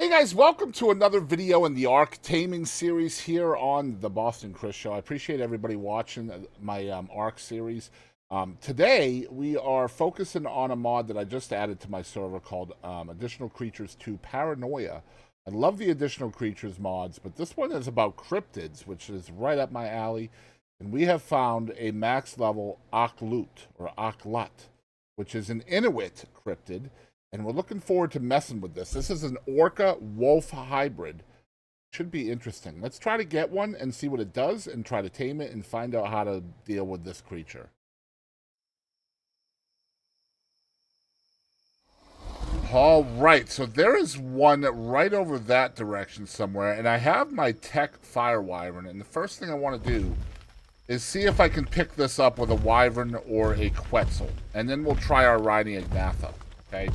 Hey guys, welcome to another video in the Ark Taming series here on the Boston Chris Show. I appreciate everybody watching my Ark series. Today, we are focusing on a mod that I just added to my server called Additional Creatures 2 Paranoia. I love the Additional Creatures mods, but this one is about cryptids, which is right up my alley. And we have found a max level Akhlut, or Akhlut, which is an Inuit cryptid. And we're looking forward to messing with this. This is an orca-wolf hybrid. Should be interesting. Let's try to get one and see what it does and try to tame it and find out how to deal with this creature. All right, so there is one right over that direction somewhere, and I have my tech fire wyvern, and the first thing I want to do is see if I can pick this up with a wyvern or a quetzal, and then we'll try our riding Ignatha, okay?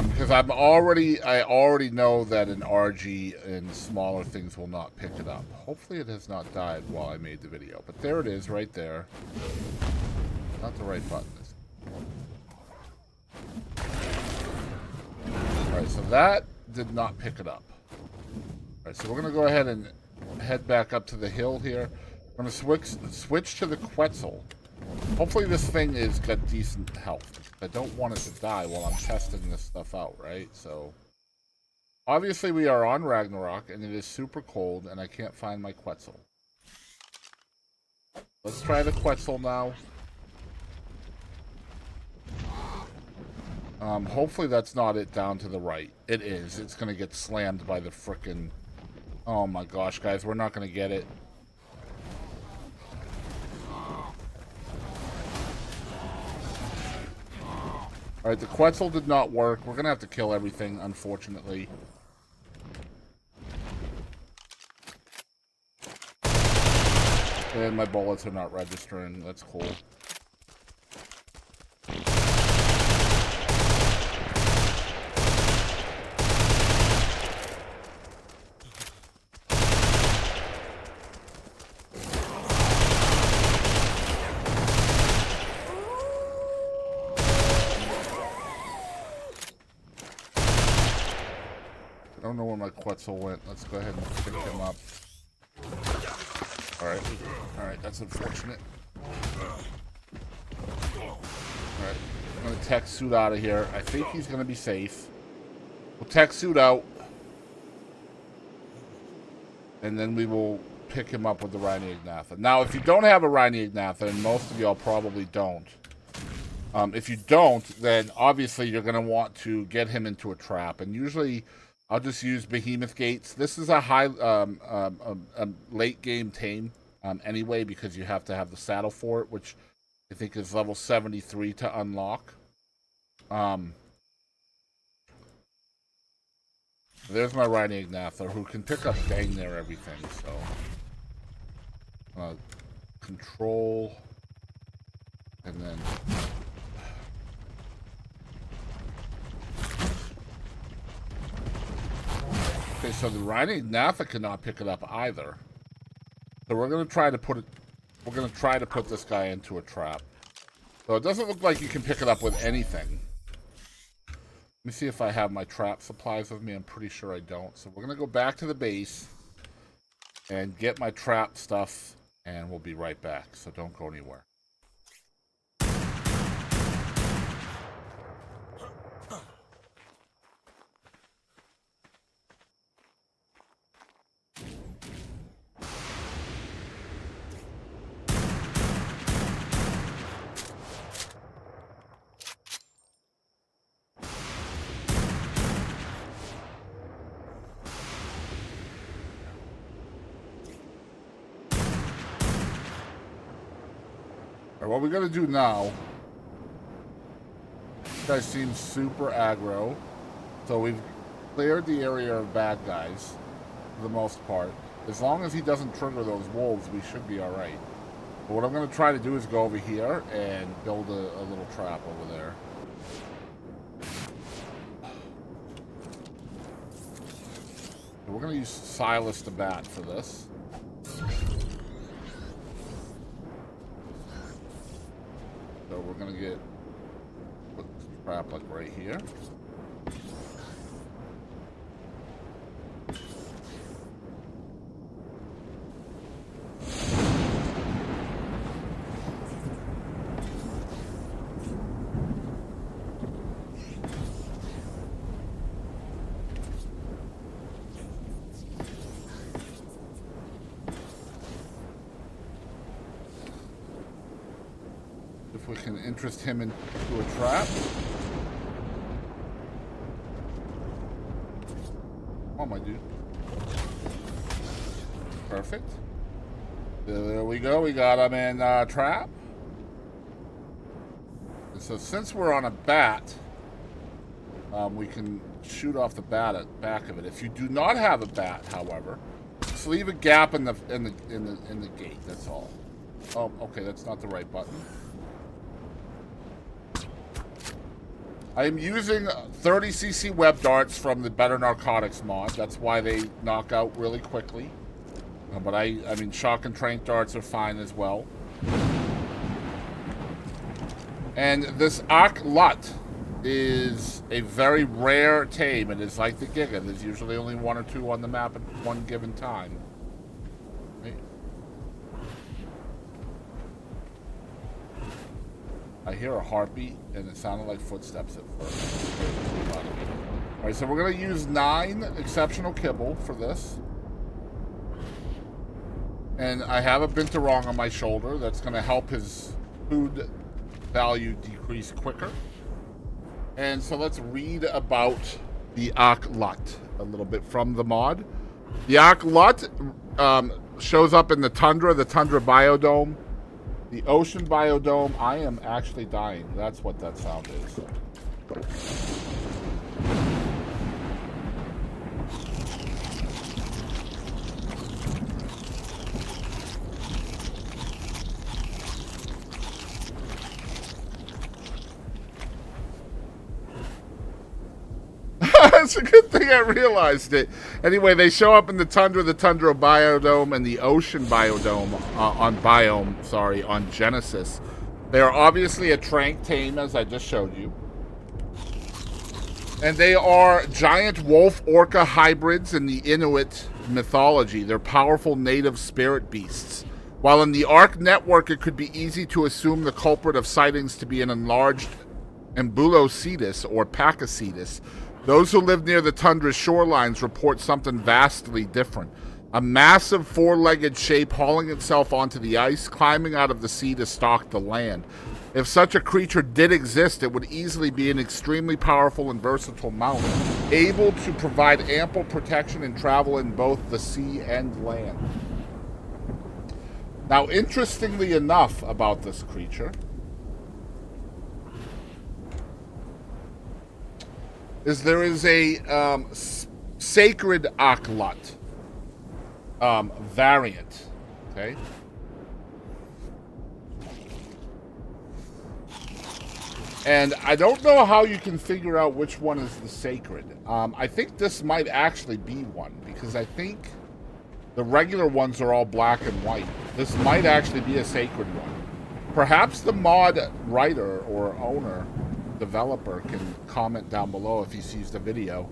Because I already know that an RG and smaller things will not pick it up. Hopefully it has not died while I made the video. But there it is, right there. Not the right button. Alright, so that did not pick it up. Alright, so we're going to go ahead and head back up to the hill here. I'm going to switch to the quetzal. Hopefully this thing is got decent health. I don't want it to die while I'm testing this stuff out, right? So, obviously we are on Ragnarok, and it is super cold, and I can't find my quetzal. Let's try the quetzal now. Hopefully that's not it down to the right. It is. It's going to get slammed by the frickin'... Oh my gosh, guys, we're not going to get it. Alright, the quetzal did not work. We're going to have to kill everything, unfortunately. And my bullets are not registering. That's cool. I don't know where my quetzal went. Let's go ahead and pick him up. Alright. Alright, that's unfortunate. Alright. I'm going to tech suit out of here. I think he's going to be safe. We'll tech suit out. And then we will pick him up with the Rhino Ignatha. Now, if you don't have a Rhino Ignatha, and most of y'all probably don't, if you don't, then obviously you're going to want to get him into a trap. And usually... I'll just use Behemoth Gates. This is a high, late game tame anyway, because you have to have the saddle for it, which I think is level 73 to unlock. There's my riding Ignatha, who can pick up dang near everything. So, control, and then. Okay, so the riding Ignatha cannot pick it up either. So we're gonna try to put it. We're gonna try to put this guy into a trap. So it doesn't look like you can pick it up with anything. Let me see if I have my trap supplies with me. I'm pretty sure I don't. So we're gonna go back to the base and get my trap stuff, and we'll be right back. So don't go anywhere. What we're gonna do now, this guy seems super aggro, so we've cleared the area of bad guys for the most part. As long as he doesn't trigger those wolves, we should be alright. But what I'm gonna try to do is go over here and build a little trap over there. So we're gonna use Silas the Bat for this. So we're gonna put the trap like right here. if we can interest him into a trap. Come on, my dude. Perfect. There we go. We got him in trap. And so since we're on a bat, we can shoot off the back of it. If you do not have a bat, however, just leave a gap in the gate. That's all. Oh, okay. That's not the right button. I am using 30cc web darts from the Better Narcotics mod. That's why they knock out really quickly. But I mean, shock and tranq darts are fine as well. And this Akhlut is a very rare tame. It is like the Giga. There's usually only one or two on the map at one given time. Right? I hear a heartbeat, and it sounded like footsteps at first. Alright, so we're going to use 9 exceptional kibble for this. And I have a binturong on my shoulder. That's going to help his food value decrease quicker. And so let's read about the Akhlut a little bit from the mod. The Akhlut shows up in the tundra biodome, the ocean biodome. I am actually dying. That's what that sound is. It's a good thing I realized it. Anyway, they show up in the tundra biodome, and the ocean biodome on Genesis. They are obviously a tranq tame, as I just showed you. And they are giant wolf orca hybrids in the Inuit mythology. They're powerful native spirit beasts. While in the Ark network, it could be easy to assume the culprit of sightings to be an enlarged ambulocetus or pacocetus, those who live near the tundra's shorelines report something vastly different. A massive four-legged shape hauling itself onto the ice, climbing out of the sea to stalk the land. If such a creature did exist, it would easily be an extremely powerful and versatile mount, able to provide ample protection and travel in both the sea and land. Now, interestingly enough about this creature is there is a sacred Akhlut variant, okay? And I don't know how you can figure out which one is the sacred. I think this might actually be one, because I think the regular ones are all black and white. This might actually be a sacred one. Perhaps the mod writer or owner, developer, can comment down below if he sees the video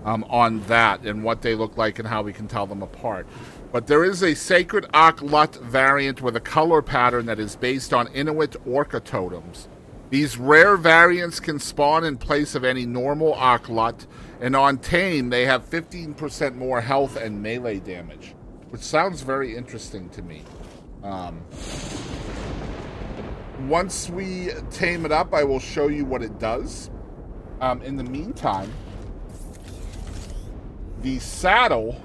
on that and what they look like and how we can tell them apart. But there is a sacred Akhlut variant with a color pattern that is based on Inuit orca totems. These rare variants can spawn in place of any normal Akhlut, and on Tame they have 15% more health and melee damage, which sounds very interesting to me. Once we tame it up, I will show you what it does. In the meantime, the saddle...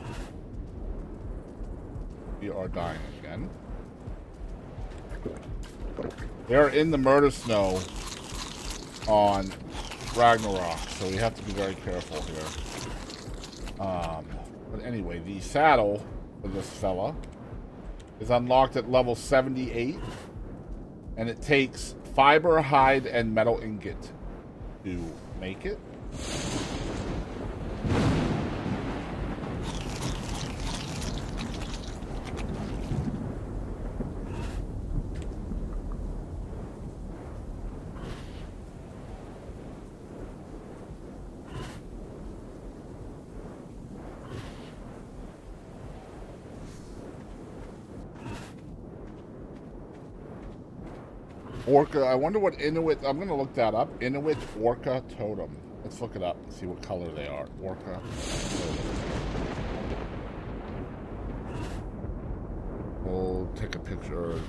We are dying again. They're in the murder snow on Ragnarok, so we have to be very careful here. But anyway, the saddle for this fella is unlocked at level 78. And it takes fiber, hide, and metal ingot to make it. Orca, I wonder what Inuit, I'm going to look that up. Inuit orca totem. Let's look it up and see what color they are. Orca totem. We'll take a picture.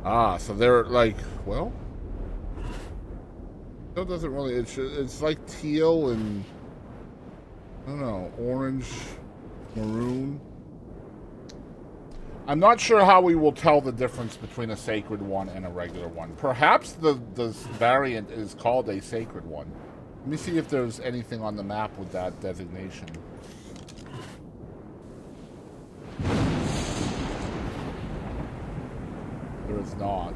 Ah, so they're like, well, Still doesn't really. It's like teal and I don't know, orange, maroon. I'm not sure how we will tell the difference between a sacred one and a regular one. Perhaps the variant is called a sacred one. Let me see if there's anything on the map with that designation. There is not.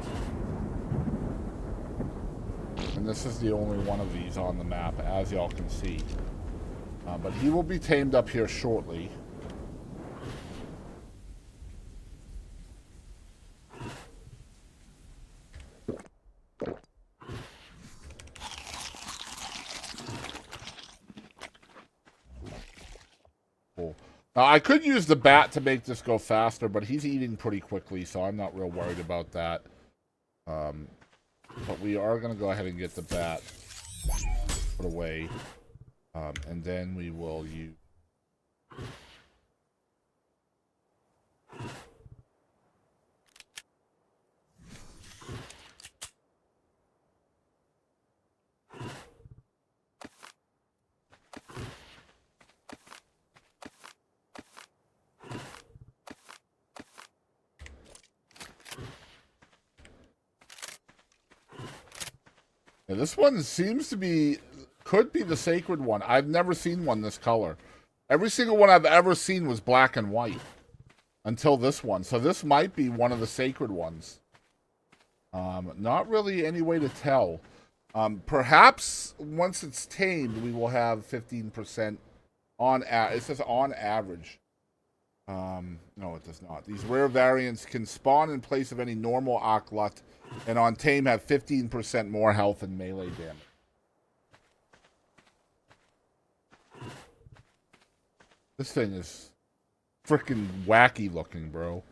And this is the only one of these on the map, as y'all can see. But he will be tamed up here shortly. Cool. Now, I could use the bat to make this go faster, but he's eating pretty quickly, so I'm not real worried about that. But we are going to go ahead and get the bat put away. And then we will use... Yeah, this one seems to be... could be the sacred one. I've never seen one this color. Every single one I've ever seen was black and white. Until this one. So this might be one of the sacred ones. Not really any way to tell. Perhaps once it's tamed, we will have 15% on... it says on average. No, it does not. These rare variants can spawn in place of any normal Akhlut, and on Tame have 15% more health and melee damage. This thing is freaking wacky looking, bro.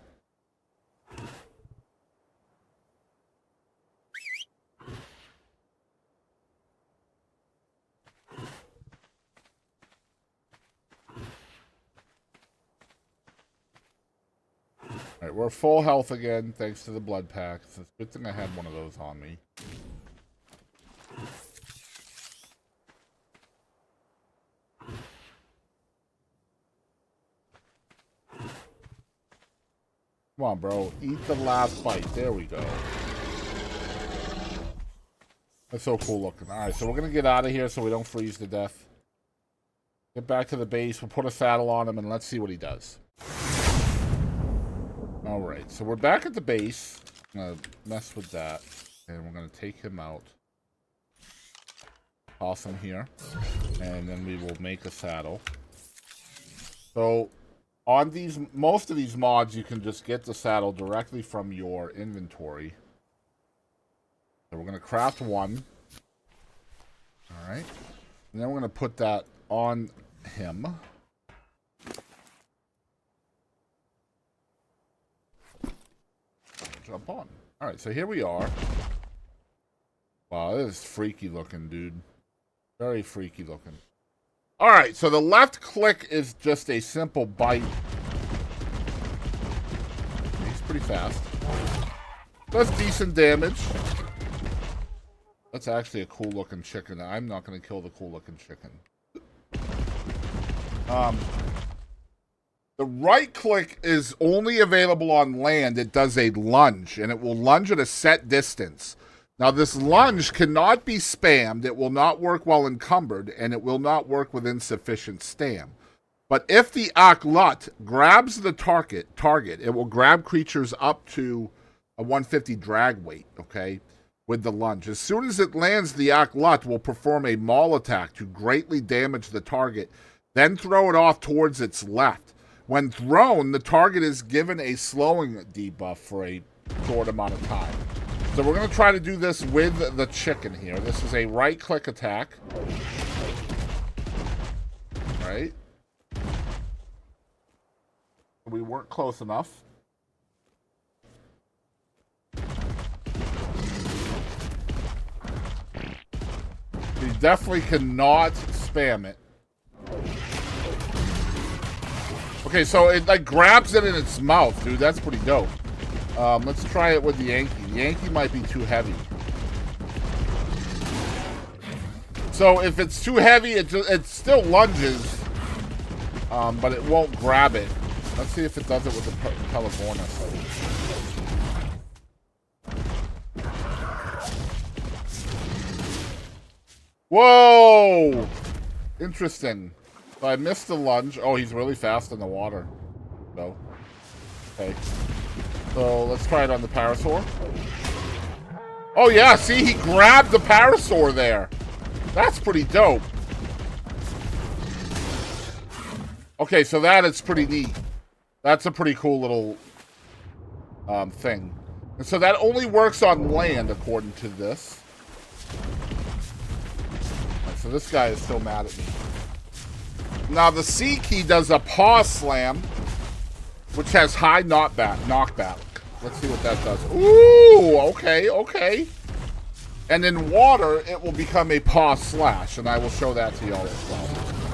Alright, we're full health again, thanks to the blood pack. It's a good thing I had one of those on me. Come on, bro. Eat the last bite. There we go. That's so cool looking. Alright, so we're going to get out of here so we don't freeze to death. Get back to the base. We'll put a saddle on him and let's see what he does. Alright, so we're back at the base. I'm going to mess with that. And we're going to take him out. Toss him here. And then we will make a saddle. So... on these, most of these mods, you can just get the saddle directly from your inventory. So we're going to craft one. Alright. And then we're going to put that on him. Jump on. Alright, so here we are. Wow, this is freaky looking, dude. Very freaky looking. Alright, so the left click is just a simple bite. He's pretty fast. Does decent damage. That's actually a cool looking chicken. I'm not going to kill the cool looking chicken. The right click is only available on land. It does a lunge, and it will lunge at a set distance. Now, this lunge cannot be spammed. It will not work while encumbered, and it will not work with insufficient stam. But if the Akhlut grabs the target, it will grab creatures up to a 150 drag weight, okay, with the lunge. As soon as it lands, the Akhlut will perform a maul attack to greatly damage the target, then throw it off towards its left. When thrown, the target is given a slowing debuff for a short amount of time. So we're going to try to do this with the chicken here. This is a right-click attack. Right? We weren't close enough. We definitely cannot spam it. Okay, so it like grabs it in its mouth, dude. That's pretty dope. Let's try it with the Yankee. The Yankee might be too heavy. So if it's too heavy, it still lunges, but it won't grab it. Let's see if it does it with the Pelavornis. Whoa! Interesting. So I missed the lunge. Oh, he's really fast in the water. No. Okay. So let's try it on the Parasaur. Oh yeah, see, he grabbed the Parasaur there. That's pretty dope. Okay, so that is pretty neat. That's a pretty cool little thing. And so that only works on land, according to this. Right, so this guy is still mad at me. Now the C key does a paw slam, which has high knockback. Let's see what that does. Ooh, okay, okay. And in water, it will become a paw slash, and I will show that to y'all as well.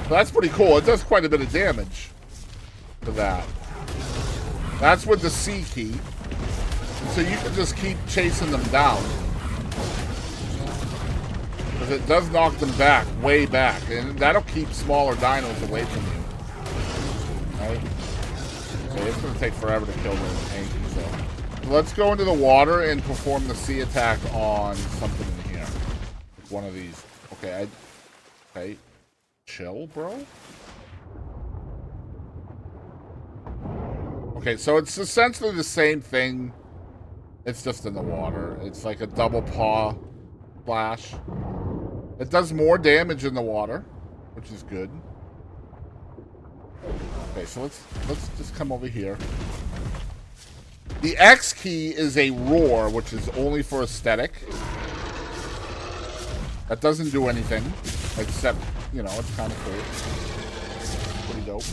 So that's pretty cool. It does quite a bit of damage to that. That's with the C key. So you can just keep chasing them down. Because it does knock them back, way back. And that'll keep smaller dinos away from you. Right? Okay, it's going to take forever to kill them tanky, so. Let's go into the water and perform the C attack on something in here. Like one of these. Okay, okay. Chill, bro. Okay, so it's essentially the same thing. It's just in the water. It's like a double paw splash. It does more damage in the water, which is good. Okay, so let's just come over here. The X key is a roar, which is only for aesthetic. That doesn't do anything, except, you know, it's kind of cool. Pretty dope.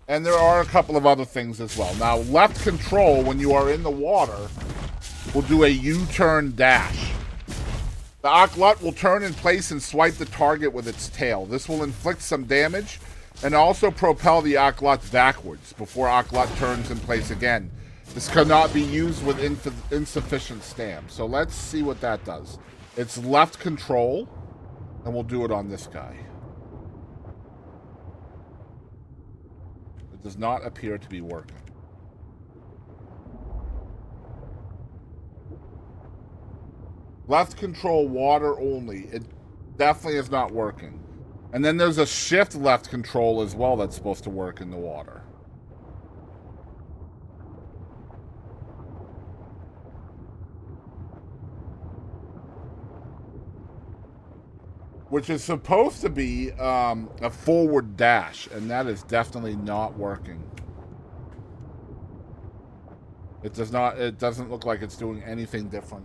And there are a couple of other things as well. Now, left control, when you are in the water, will do a U-turn dash. The Akhlut will turn in place and swipe the target with its tail. This will inflict some damage and also propel the Akhlut backwards before Akhlut turns in place again. This cannot be used with insufficient stam. So let's see what that does. It's left control, and we'll do it on this guy. It does not appear to be working. Left control, water only. It definitely is not working. And then there's a shift left control as well that's supposed to work in the water. Which is supposed to be a forward dash, and that is definitely not working. It does not. It doesn't look like it's doing anything different.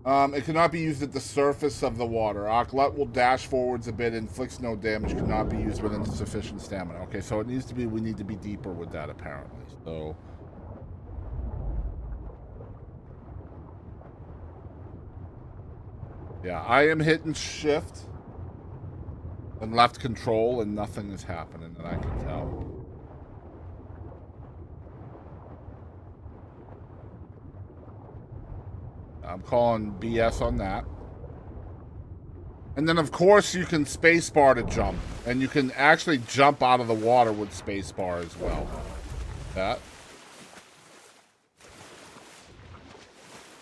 It cannot be used at the surface of the water. Akhlut will dash forwards a bit, inflicts no damage, cannot be used with insufficient stamina. Okay, so it needs to be. We need to be deeper with that, apparently. So. Yeah, I am hitting shift and left control, and nothing is happening that I can tell. I'm calling BS on that. And then, of course, you can spacebar to jump, and you can actually jump out of the water with spacebar as well. That.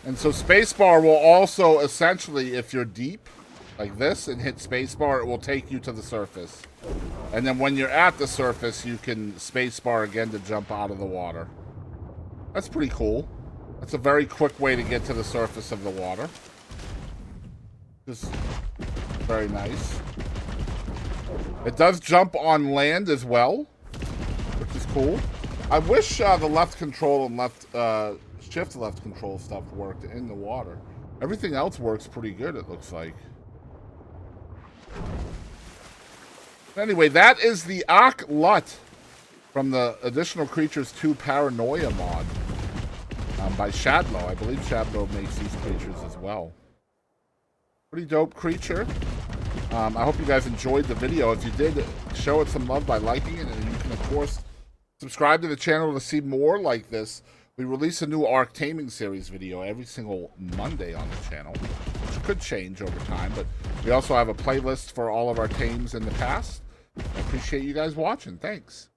And so spacebar will also, essentially, if you're deep, like this, and hit spacebar, it will take you to the surface. And then when you're at the surface, you can spacebar again to jump out of the water. That's pretty cool. That's a very quick way to get to the surface of the water. Just very nice. It does jump on land as well, which is cool. I wish the left control and shift left control stuff worked in the water. Everything else works pretty good, it looks like. Anyway, that is the Akhlut from the Additional Creatures 2 Paranoia mod by Shadlow. I believe Shadlow makes these creatures as well. Pretty dope creature. I hope you guys enjoyed the video. If you did, show it some love by liking it, and you can, of course, subscribe to the channel to see more like this. We release a new Ark Taming series video every single Monday on the channel, which could change over time, but we also have a playlist for all of our tames in the past. I appreciate you guys watching. Thanks.